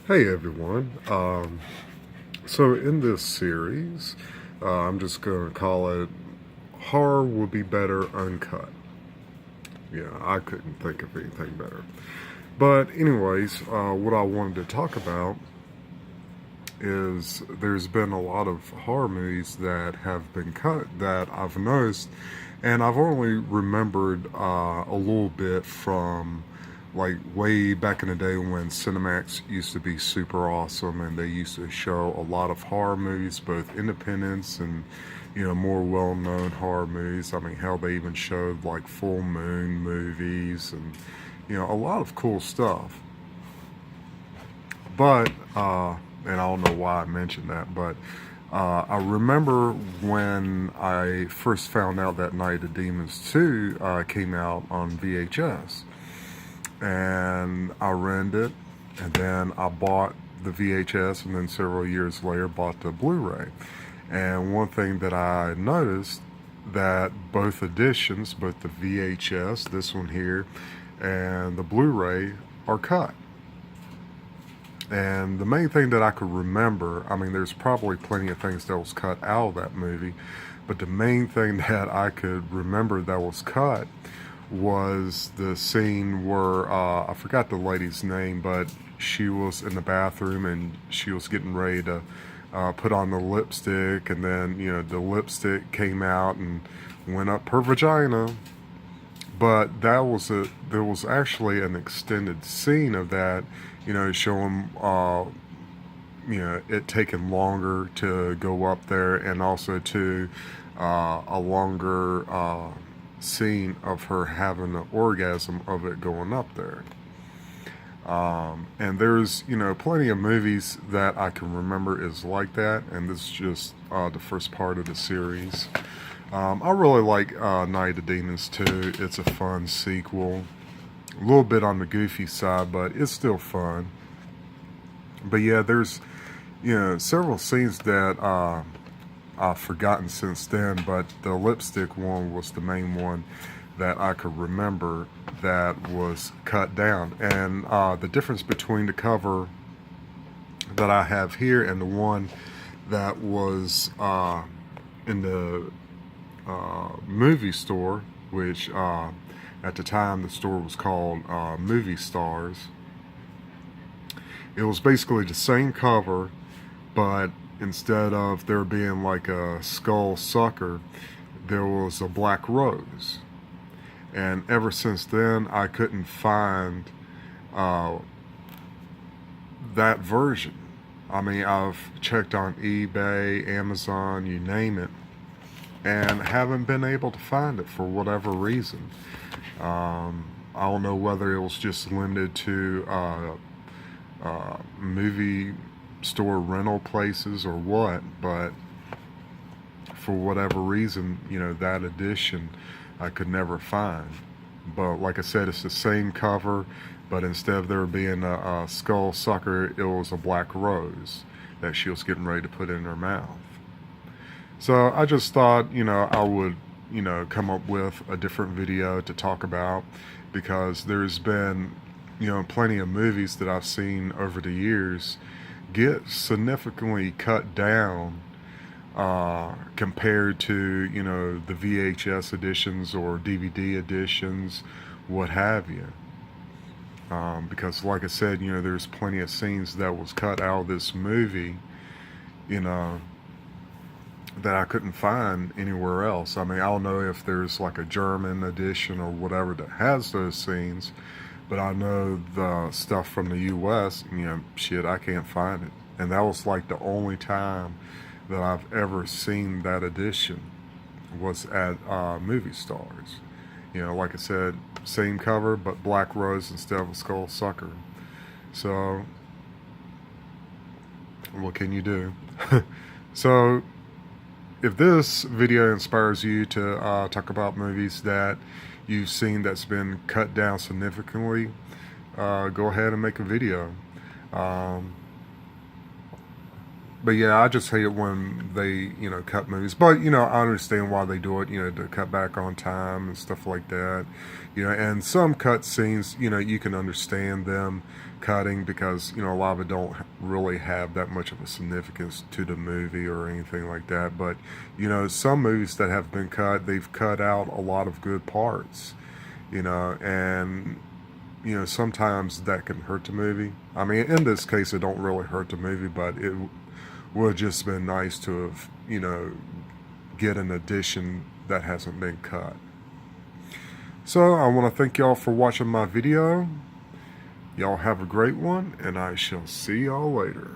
Hey everyone. So in this series, I'm just going to call it Horror Would Be Better Uncut. Yeah, I couldn't think of anything better. But, anyways, what I wanted to talk about is there's been a lot of horror movies that have been cut that I've noticed, and I've only remembered a little bit from like way back in the day when Cinemax used to be super awesome and they used to show a lot of horror movies, both independents and more well-known horror movies. I mean, hell, they even showed like full moon movies and a lot of cool stuff. But and I don't know why I mentioned that, but I remember when I first found out that Night of Demons 2 came out on VHS, and I rented it, and then I bought the VHS, and then several years later bought the Blu-ray. And one thing that I noticed that both editions, both the VHS, this one here, and the Blu-ray are cut. And the main thing that I could remember, I mean, there's probably plenty of things that was cut out of that movie, but the main thing that I could remember that was cut was the scene where I forgot the lady's name, but she was in the bathroom and she was getting ready to put on the lipstick, and then the lipstick came out and went up her vagina. But there was actually an extended scene of that, showing it taking longer to go up there, and also to a longer scene of her having an orgasm of it going up there. And there's plenty of movies that I can remember is like that, and this is just the first part of the series. I really like Night of Demons 2. It's a fun sequel. A little bit on the goofy side, but it's still fun. But yeah, there's several scenes that I've forgotten since then, but the lipstick one was the main one that I could remember that was cut down. And the difference between the cover that I have here and the one that was in the movie store, which at the time the store was called Movie Stars. It was basically the same cover, but instead of there being like a skull sucker, there was a black rose. And ever since then, I couldn't find that version. I mean, I've checked on eBay, Amazon, you name it, and haven't been able to find it for whatever reason. I don't know whether it was just limited to movie store rental places or what, but for whatever reason, that edition I could never find. But like I said, it's the same cover, but instead of there being a skull sucker, it was a black rose that she was getting ready to put in her mouth. So I just thought, I would, come up with a different video to talk about, because there's been, plenty of movies that I've seen over the years get significantly cut down compared to, the VHS editions or DVD editions, what have you. Because like I said, there's plenty of scenes that was cut out of this movie, you know, that I couldn't find anywhere else. I mean, I don't know if there's like a German edition or whatever that has those scenes, but I know the stuff from the US, shit, I can't find it. And that was like the only time that I've ever seen that edition was at Movie Stars. Like I said, same cover, but black rose instead of a skull sucker. So, what can you do? So, if this video inspires you to talk about movies that you've seen that's been cut down significantly, go ahead and make a video. Um, But yeah, I just hate it when they, cut movies. But, I understand why they do it, to cut back on time and stuff like that. And some cut scenes, you can understand them cutting because, a lot of it don't really have that much of a significance to the movie or anything like that. But, some movies that have been cut, they've cut out a lot of good parts, and sometimes that can hurt the movie. I mean, in this case, it don't really hurt the movie, but it would have just been nice to have, get an addition that hasn't been cut. So I want to thank y'all for watching my video. Y'all have a great one, and I shall see y'all later.